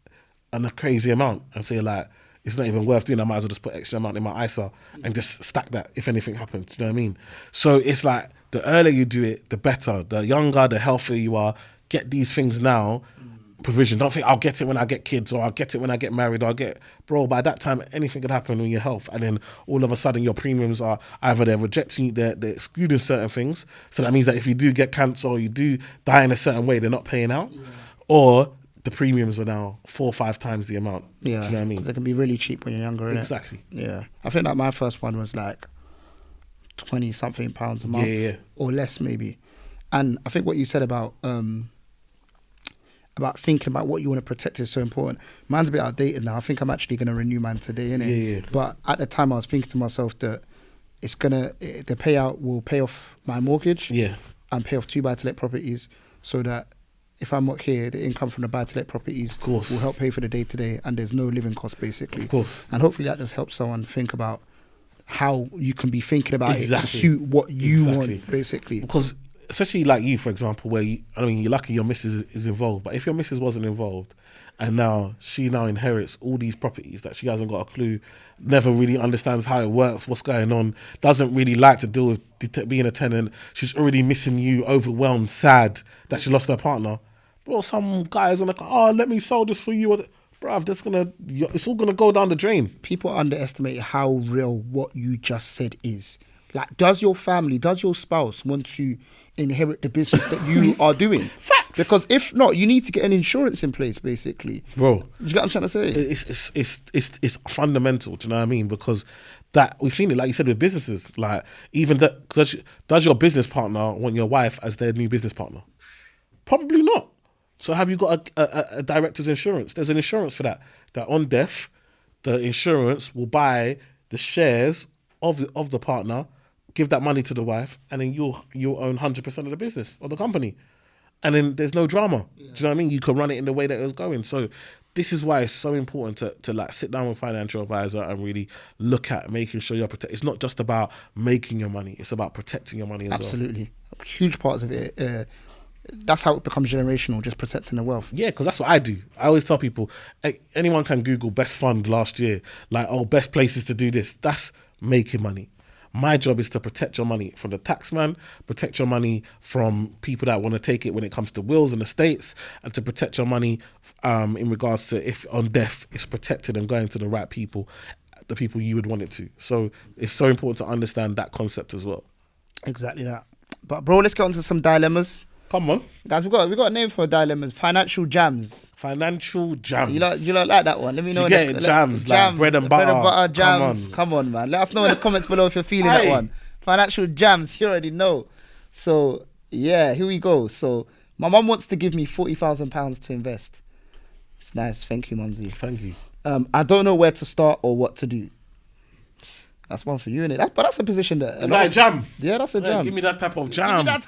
a crazy amount. And so you're like, it's not even worth doing. I might as well just put extra amount in my ISA and just stack that if anything happens. Do you know what I mean? So it's like, the earlier you do it, the better. The younger, the healthier you are. Get these things now. Provision. Don't think I'll get it when I get kids, or I'll get it when I get married, or bro, by that time anything could happen with your health, and then all of a sudden your premiums are either they're rejecting you, they're excluding certain things. So that means that if you do get cancer or you do die in a certain way, they're not paying out. Yeah. Or the premiums are now 4 or 5 times the amount. Yeah. Do you know what I mean? They can be really cheap when you're younger, innit? Exactly. Yeah. I think that my first one was like 20 something pounds a month, or less maybe. And I think what you said about thinking about what you want to protect is so important. Mine's a bit outdated now. I think I'm actually going to renew mine today, innit? Yeah. But at the time I was thinking to myself that the payout will pay off my mortgage, and pay off 2 buy-to-let properties, so that if I'm not here, the income from the buy-to-let properties will help pay for the day-to-day, and there's no living cost, basically. Of course. And hopefully that just helps someone think about how you can be thinking about it to suit what you want, basically. Because especially like you, for example, where you're lucky your missus is involved, but if your missus wasn't involved, and now she inherits all these properties that she hasn't got a clue, never really understands how it works, what's going on, doesn't really like to deal with being a tenant, she's already missing you, overwhelmed, sad that she lost her partner. Bro, some guys are like, oh, let me sell this for you. Bruv, it's all gonna go down the drain. People underestimate how real what you just said is. Like, does your spouse want to inherit the business that you are doing? Facts. Because if not, you need to get an insurance in place, basically. Bro, you get what I'm trying to say? It's fundamental. Do you know what I mean? Because that we've seen it, like you said, with businesses. Like, even that, does your business partner want your wife as their new business partner? Probably not. So have you got a director's insurance? There's an insurance for that. That on death, the insurance will buy the shares of the partner, give that money to the wife, and then you'll own 100% of the business or the company. And then there's no drama. Yeah. Do you know what I mean? You can run it in the way that it was going. So this is why it's so important to like sit down with a financial advisor and really look at making sure you're protected. It's not just about making your money. It's about protecting your money as well. Absolutely. Huge parts of it. That's how it becomes generational, just protecting the wealth. Yeah, because that's what I do. I always tell people, hey, anyone can Google best fund last year, like, best places to do this. That's making money. My job is to protect your money from the taxman, protect your money from people that want to take it when it comes to wills and estates, and to protect your money in regards to if on death it's protected and going to the right people, the people you would want it to. So it's so important to understand that concept as well. Exactly that. But bro, let's get on to some dilemmas. Come on, guys. We got a name for dilemmas. Financial jams. Financial jams. You like that one? Let me know. You get jams, like bread and butter. Bread and butter jams. Come on, man. Let us know in the comments below if you're feeling that one. Financial jams. You already know. So yeah, here we go. So my mum wants to give me £40,000 to invest. It's nice. Thank you, Mumsy. Thank you. I don't know where to start or what to do. That's one for you, innit? But that's a position that... Is that a jam? Yeah, that's a jam. Give me that type of jam. That's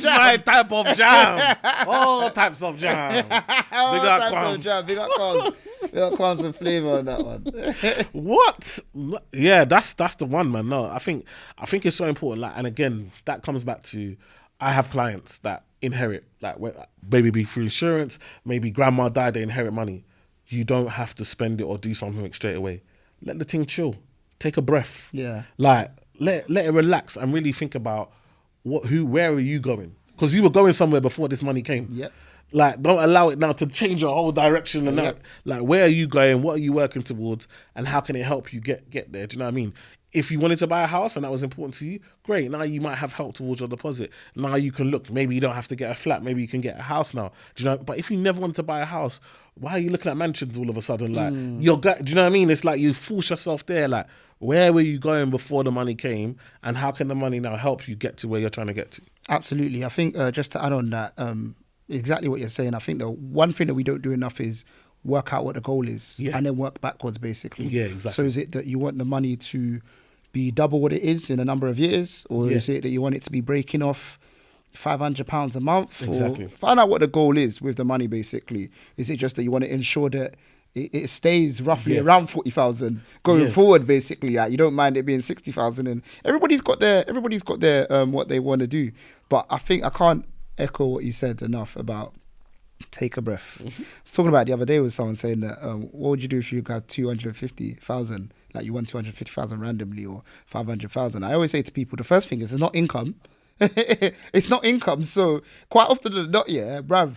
my type of jam. All types of jam. All types of jam. Big up Kwams. Big up Kwams and flavour on that one. What? Yeah, that's the one, man. No, I think it's so important. Like, and again, that comes back to, I have clients that inherit, like maybe through insurance, maybe grandma died, they inherit money. You don't have to spend it or do something straight away. Let the thing chill. Take a breath. Yeah. Like, let it relax and really think about where are you going? Because you were going somewhere before this money came. Yep. Like, don't allow it now to change your whole direction. And yep. Like, where are you going? What are you working towards? And how can it help you get there? Do you know what I mean? If you wanted to buy a house and that was important to you, great. Now you might have help towards your deposit. Now you can look. Maybe you don't have to get a flat. Maybe you can get a house now. Do you know? But if you never wanted to buy a house, why are you looking at mansions all of a sudden? Like, do you know what I mean? It's like you force yourself there. Like, where were you going before the money came, and how can the money now help you get to where you're trying to get to? Absolutely. I think just to add on that, exactly what you're saying. I think the one thing that we don't do enough is work out what the goal is, and then work backwards, basically. Yeah, exactly. So is it that you want the money to be double what it is in a number of years, or is it that you want it to be breaking off £500 a month? Exactly. Or find out what the goal is with the money, basically. Is it just that you want to ensure that it stays roughly around 40,000 going forward, basically? Like, you don't mind it being 60,000, and everybody's got their what they want to do. But I think I can't echo what you said enough about take a breath. I was talking about the other day with someone saying that what would you do if you got 250,000, like you won 250,000 randomly, or 500,000? I always say to people, the first thing is it's not income. It's not income. So quite often than not, bruv,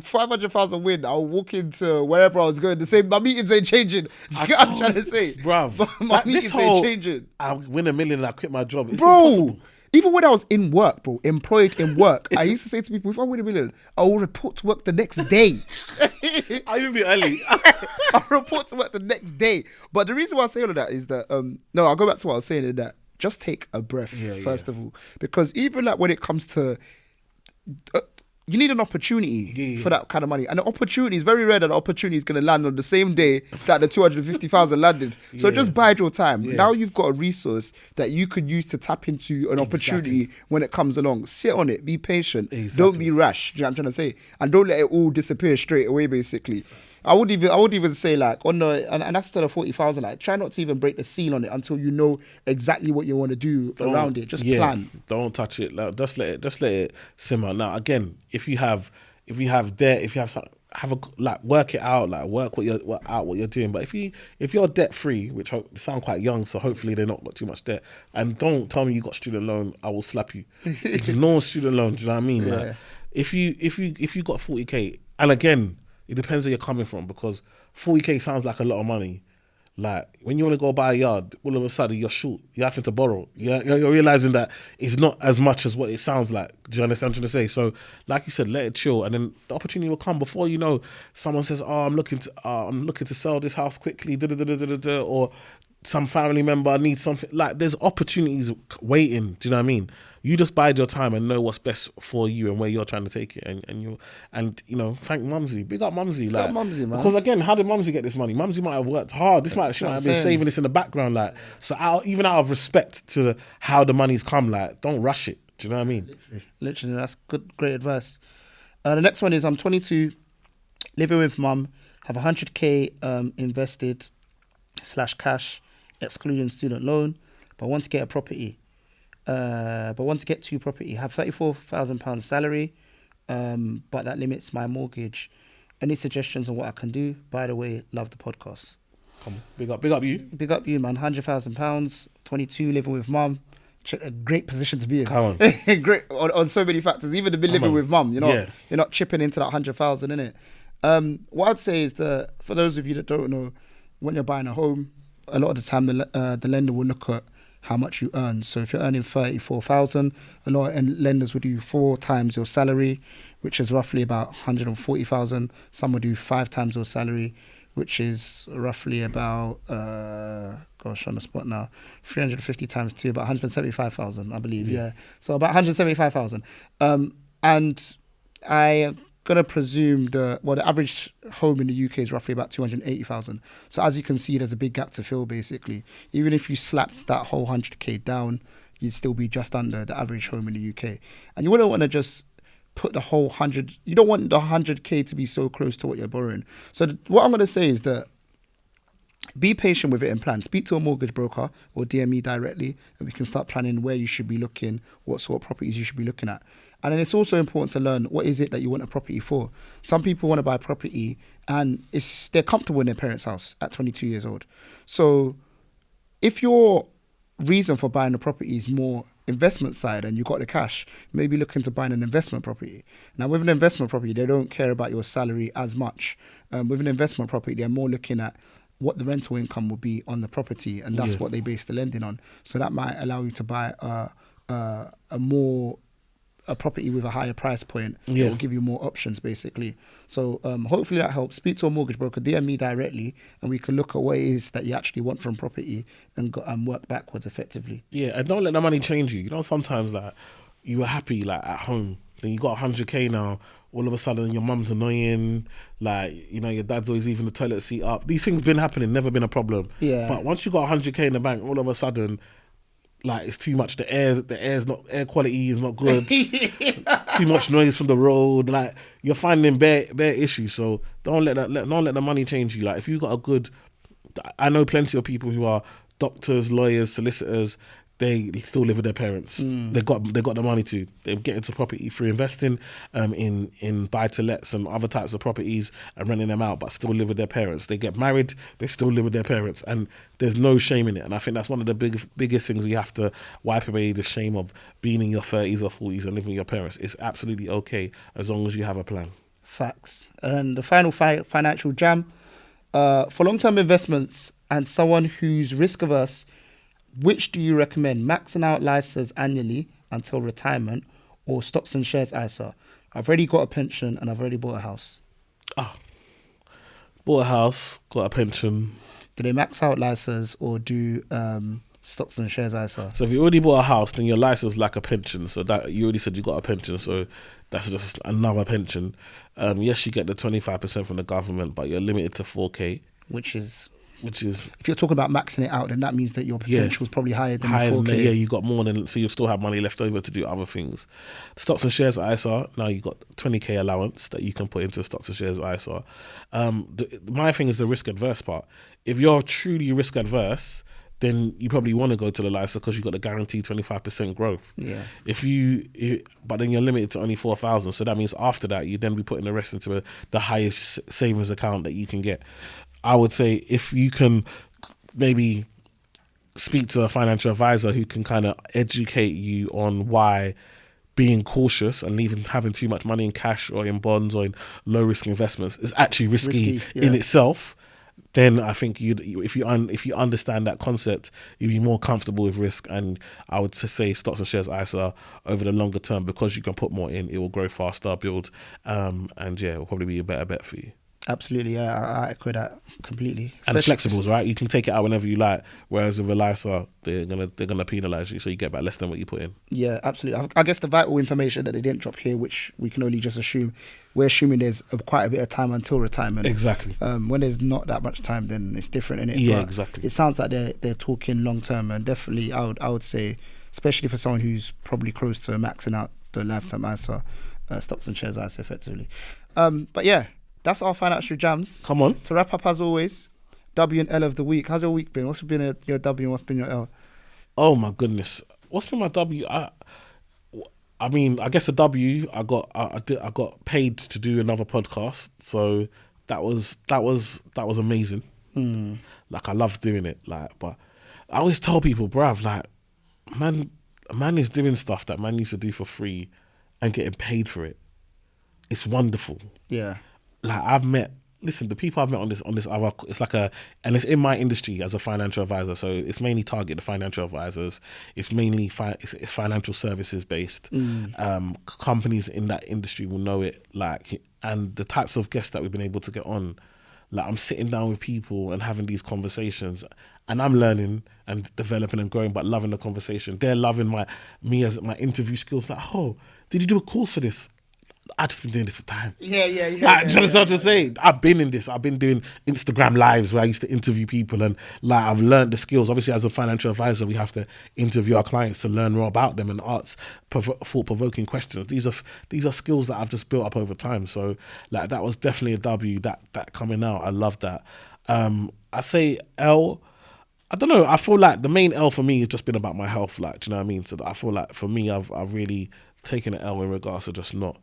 500,000 win, I'll walk into wherever I was going. The same, my meetings ain't changing. Do you get what I'm trying to say? Bruv, my meetings ain't changing. I'll win $1 million and I quit my job. It's bro, impossible. Even when I was in work, bro, employed in work, I used to say to people, if I win $1 million, I will report to work the next day. I'll even be early. I'll report to work the next day. But the reason why I say all of that is that, no, I'll go back to what I was saying, in that just take a breath, first of all. Because even like when it comes to... you need an opportunity for that kind of money. And the opportunity is very rare that the opportunity is going to land on the same day that the 250,000 landed. So just bide your time. Now you've got a resource that you could use to tap into an opportunity when it comes along. Sit on it. Be patient. Don't be rash. Do you know what I'm trying to say? And don't let it all disappear straight away, basically. I would even say like on the and that's to the 40,000. Like try not to even break the seal on it until you know exactly what you want to do around it. Just plan. Don't touch it. Like, just let it simmer. Now again, if you have debt, if you have something, work it out, like work what you're doing. But if you're debt free, which I sound quite young, so hopefully they're not got too much debt. And don't tell me you got student loan, I will slap you. No student loan. Do you know what I mean? Yeah. Like if you got 40k, and again, it depends where you're coming from, because 40k sounds like a lot of money. Like when you want to go buy a yard, all of a sudden you're short. You're having to borrow. You're realizing that it's not as much as what it sounds like. Do you understand what I'm trying to say? So, like you said, let it chill, and then the opportunity will come. Before you know, someone says, "Oh, I'm looking to sell this house quickly," or some family member needs something. Like there's opportunities waiting. Do you know what I mean? You just bide your time and know what's best for you and where you're trying to take it. And you know, thank Mumsy. Big up Mumsy. Like, Mumsy, man. Because again, how did Mumsy get this money? Mumsy might have worked hard. She might have been saving this in the background. Like, so even out of respect to how the money's come, like, don't rush it. Do you know what I mean? Literally, that's great advice. The next one is I'm 22, living with mum, have 100k invested / cash, excluding student loan, but want to get a property. Have £34,000 salary, but that limits my mortgage. Any suggestions on what I can do? By the way, love the podcast. Come on, big up you. Big up you, man. £100,000, 22, living with mum. A great position to be in. Come on. Great on so many factors. Even to be living with mum, you're not chipping into that 100,000, innit? What I'd say is that for those of you that don't know, when you're buying a home, a lot of the time the lender will look at how much you earn. So if you're earning 34,000, a lot of lenders would do 4 times your salary, which is roughly about 140,000. Some would do 5 times your salary, which is roughly about on the spot now, 350 times 2, about 175,000, I believe. Yeah. So about 175,000. And I gonna presume the average home in the UK is roughly about 280,000. So as you can see, there's a big gap to fill. Basically, even if you slapped that whole 100k down, you'd still be just under the average home in the UK. And you wouldn't want to just put the whole 100. You don't want the 100k to be so close to what you're borrowing. So what I'm gonna say is that be patient with it and plan. Speak to a mortgage broker or DM me directly, and we can start planning where you should be looking, what sort of properties you should be looking at. And then it's also important to learn what is it that you want a property for. Some people want to buy a property and they're comfortable in their parents' house at 22 years old. So if your reason for buying a property is more investment side and you got the cash, maybe looking to buy an investment property. Now with an investment property, they don't care about your salary as much. With an investment property, they're more looking at what the rental income will be on the property, and that's what they base the lending on. So that might allow you to buy a property with a higher price point. It will give you more options, basically. So hopefully that helps. Speak to a mortgage broker, DM me directly, and we can look at what it is that you actually want from property and work backwards effectively. Yeah, and don't let the money change you. You know, sometimes like you were happy like at home, then you got 100k now. All of a sudden, your mum's annoying. Like, you know, your dad's always leaving the toilet seat up. These things been happening, never been a problem. Yeah. But once you got 100k in the bank, all of a sudden, like, it's too much. The air quality is not good. Too much noise from the road. Like, you're finding bare issues. So don't let the money change you. Like, if you got I know plenty of people who are doctors, lawyers, solicitors. They still live with their parents. They got the money to. They get into property through investing in buy-to-lets and other types of properties and renting them out, but still live with their parents. They get married, they still live with their parents, and there's no shame in it. And I think that's one of the biggest things we have to wipe away, the shame of being in your 30s or 40s and living with your parents. It's absolutely okay as long as you have a plan. Facts. And the final financial jam, for long-term investments and someone who's risk-averse, which do you recommend? Maxing out LISAs annually until retirement, or stocks and shares ISA? I've already got a pension and I've already bought a house. Bought a house, got a pension. Do they max out LISAs or do stocks and shares ISA? So if you already bought a house, then your LISA is like a pension. So that you already said you got a pension, so that's just another pension. Yes, you get the 25% from the government, but you're limited to 4K. Which is which is If you're talking about maxing it out, then that means that your potential is probably higher than higher the than 4K. that. Yeah, you got more than, so you still have money left over to do other things. Stocks and shares ISA, now you got 20k allowance that you can put into stocks and shares ISA. My thing is the risk adverse part. If you're truly risk adverse, then you probably want to go to the LISA because you got the guaranteed 25% growth. Yeah. But then you're limited to only 4,000. So that means after that, you then be putting the rest into the highest savings account that you can get. I would say if you can maybe speak to a financial advisor who can kind of educate you on why being cautious and having too much money in cash or in bonds or in low risk investments is actually risky in itself, then I think if you understand that concept, you'd be more comfortable with risk. And I would say stocks and shares ISA over the longer term, because you can put more in, it will grow faster, build, and it will probably be a better bet for you. Absolutely, yeah, I echo that completely. And flexibles, right? You can take it out whenever you like. Whereas with a LISA, they're gonna penalise you, so you get back less than what you put in. Yeah, absolutely. I guess the vital information that they didn't drop here, which we can only just assume, we're assuming there's quite a bit of time until retirement. Exactly. When there's not that much time, then it's different, innit? Yeah, but exactly. It sounds like they're talking long term, and definitely, I would say, especially for someone who's probably close to maxing out the lifetime ISA, stocks and shares ISA, effectively. But yeah. That's our financial jams. Come on. To wrap up, as always, W and L of the week. How's your week been? What's been your W and what's been your L? Oh my goodness, what's been my W? I mean, I guess the W, I got paid to do another podcast, so that was amazing. Like, I love doing it. Like, but I always tell people, bruv, like, man is doing stuff that man used to do for free and getting paid for it. It's wonderful. Yeah. Like, the people I've met on this other, it's like and it's in my industry as a financial advisor, so it's mainly target the financial advisors. It's mainly it's financial services based. Companies in that industry will know it, like, and the types of guests that we've been able to get on. Like, I'm sitting down with people and having these conversations, and I'm learning and developing and growing, but loving the conversation. They're loving me as my interview skills. Like, oh, did you do a course for this? I've just been doing this for time. Yeah. Just saying, I've been in this. I've been doing Instagram lives where I used to interview people, and like, I've learned the skills. Obviously, as a financial advisor, we have to interview our clients to learn more about them and ask thought-provoking questions. These are skills that I've just built up over time. So, like, that was definitely a W. That coming out, I love that. I say L. I don't know. I feel like the main L for me has just been about my health. Like, do you know what I mean? So I feel like for me, I've really taken an L in regards to just not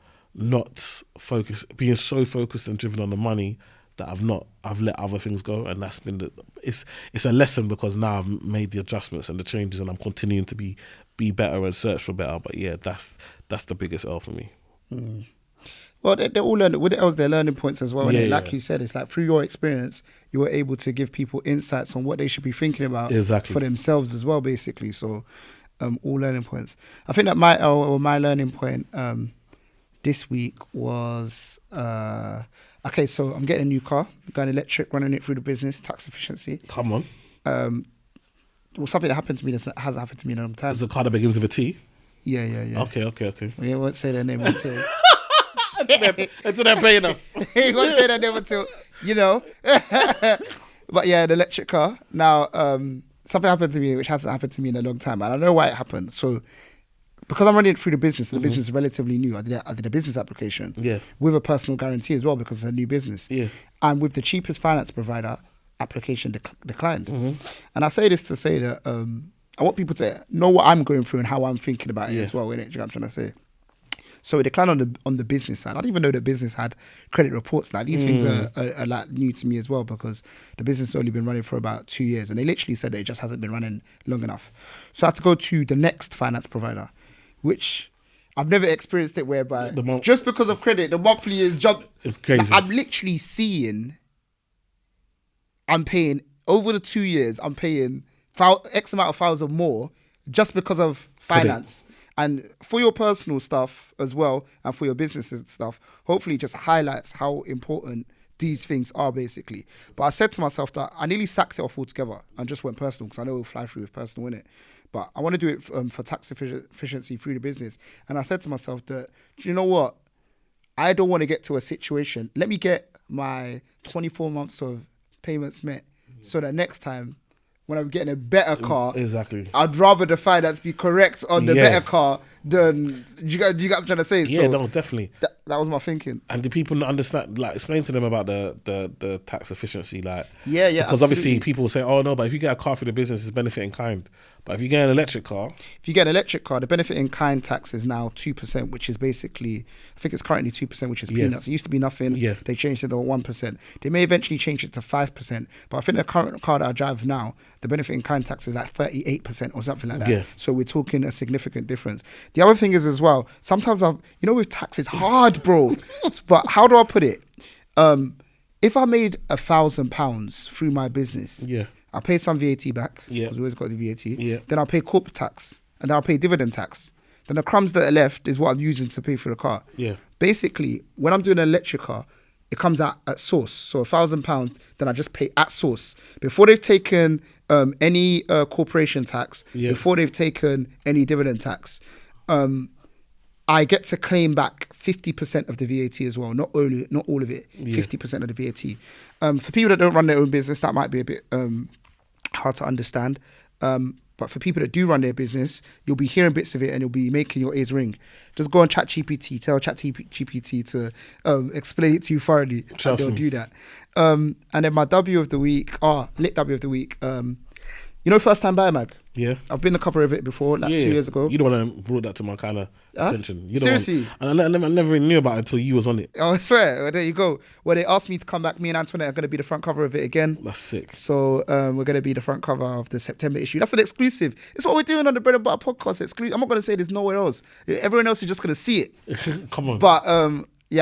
being so focused and driven on the money that I've let other things go, and that's been it's a lesson, because now I've made the adjustments and the changes, and I'm continuing to be better and search for better. But yeah, that's the biggest L for me. Well, they're all learning. With L's, they're learning points as well. Yeah, like you said, it's like through your experience, you were able to give people insights on what they should be thinking about for themselves as well, basically. So, all learning points. I think that my L, or my learning point, this week was okay. So I'm getting a new car, going electric, running it through the business, tax efficiency. Come on. Well, something that happened to me that hasn't happened to me in a long time. Is a car that begins with a T? Yeah. Okay. We won't say their name until. Until they're paying us. We won't say their name until, you know. But yeah, the electric car. Now, something happened to me which hasn't happened to me in a long time, and I know why it happened. So, because I'm running it through the business, and the business is relatively new, I did a business application with a personal guarantee as well, because it's a new business. Yeah. And with the cheapest finance provider, application declined. And I say this to say that I want people to know what I'm going through and how I'm thinking about it as well, innit? Do you know what I'm trying to say? So it declined on the business side. I didn't even know the business had credit reports now. These things are like new to me as well, because the business has only been running for about 2 years, and they literally said that it just hasn't been running long enough. So I had to go to the next finance provider, which I've never experienced it, whereby just because of credit, the monthly is jumped. It's crazy. Like, I'm literally seeing, I'm paying over the 2 years, I'm paying X amount of thousands more just because of finance. Credit. And for your personal stuff as well, and for your business and stuff, hopefully it just highlights how important these things are, basically. But I said to myself that I nearly sacked it off altogether and just went personal, because I know we'll fly through with personal, innit? But I want to do it for tax efficiency through the business. And I said to myself that, you know what? I don't want to get to a situation. Let me get my 24 months of payments met so that next time when I'm getting a better car, Exactly. I'd rather the finance be correct on the Yeah. better car than do you get what I'm trying to say? Yeah, So no, definitely. that was my thinking. And do people not understand? Like, explain to them about the tax efficiency. Like, Yeah, because obviously absolutely. people say, "Oh no," but if you get a car for the business, it's benefit in kind. But if you get an electric car, If you get an electric car, the benefit in kind tax is now 2%, which is basically, I think it's currently 2%, which is Yeah. peanuts. It used to be nothing. Yeah. They changed it to 1%. They may eventually change it to 5%. But I think the current car that I drive now, the benefit in kind tax is like 38% or something like that. Yeah. So we're talking a significant difference. The other thing is as well, sometimes with tax, it's hard, bro. But how do I put it? If I made £1,000 through my business, yeah, I'll pay some VAT back, Yeah. because we always got the VAT. Yeah. Then I'll pay corporate tax, and then I'll pay dividend tax. Then the crumbs that are left is what I'm using to pay for the car. yeah, Basically, when I'm doing an electric car, it comes out at source. So £1,000, then I just pay at source. Before they've taken any corporation tax, Yeah. before they've taken any dividend tax, I get to claim back 50% of the VAT as well. Not all of it, 50% of the VAT. For people that don't run their own business, that might be a bit hard to understand. But for people that do run their business, you'll be hearing bits of it and you'll be making your ears ring. Just go on ChatGPT, tell ChatGPT to explain it to you thoroughly, Trust and they'll me. do that. And then my W of the week, lit W of the week. First time buyer mag. yeah. I've been the cover of it before, like 2 years ago. You the one that brought that to my kind of attention. You're the one- Seriously? and I never even knew about it until you was on it. Oh, I swear. Well, there you go. Well, they asked me to come back. Me and Antoinette are going to be the front cover of it again. That's sick. So we're going to be the front cover of the September issue. That's an exclusive. It's what we're doing on the Bread and Butter podcast. Exclusive. I'm not going to say there's nowhere else. Everyone else is just going to see it. Come on. But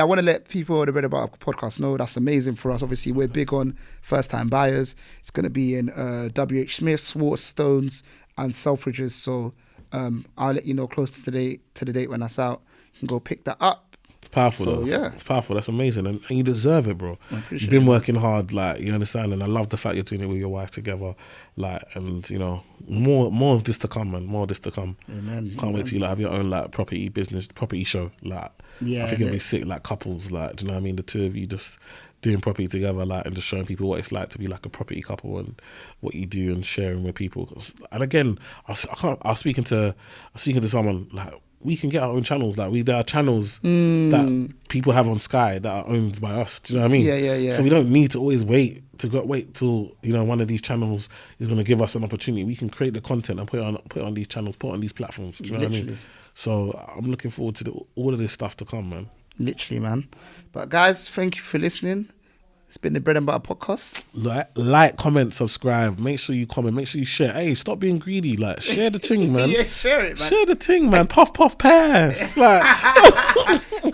I want to let people on the Bread and Butter podcast know that's amazing for us. Obviously, we're big on first-time buyers. It's going to be in WH Smith's, Waterstones, and Selfridges. So I'll let you know close to the date when that's out. You can go pick that up. It's powerful, So, though. yeah. It's powerful. That's amazing. And you deserve it, bro. I appreciate You've been working hard, like, you understand? And I love the fact you're doing it with your wife together. Like, and, more of this to come, man. More of this to come. Amen. Can't wait till you, like, have your own, like, property show. Like, Yeah, I think it'll be yeah. sick, like, couples, like, do you know what I mean? The two of you just doing property together, like, and just showing people what it's like to be like a property couple and what you do and sharing with people. And again, I was speaking to someone, like, we can get our own channels. Like, there are channels that people have on Sky that are owned by us. Do you know what I mean? Yeah. So we don't need to always wait till one of these channels is going to give us an opportunity. We can create the content and put it on these channels, put it on these platforms. Do you know what I mean? Literally. So I'm looking forward to all of this stuff to come, man. Literally, man. But guys, thank you for listening. It's been the Bread and Butter podcast. Like, comment, subscribe. Make sure you comment. Make sure you share. Hey, stop being greedy. Like, share the thing, man. Yeah, share it, man. Share the thing, man. Puff, puff, pass. Like,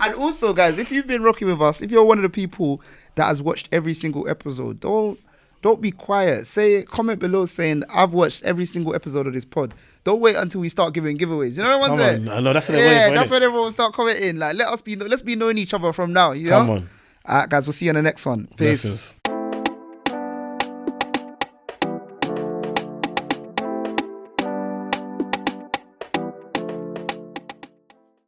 And also, guys, if you've been rocking with us, if you're one of the people that has watched every single episode, don't be quiet. Comment below saying, I've watched every single episode of this pod. Don't wait until we start giving giveaways. You know what I'm Come saying? on. I know, that's what they're waiting for, that's innit? when everyone will start commenting. Like, let's be knowing each other from now. You know? come on. All right, guys, we'll see you on the next one. Peace. Blessings.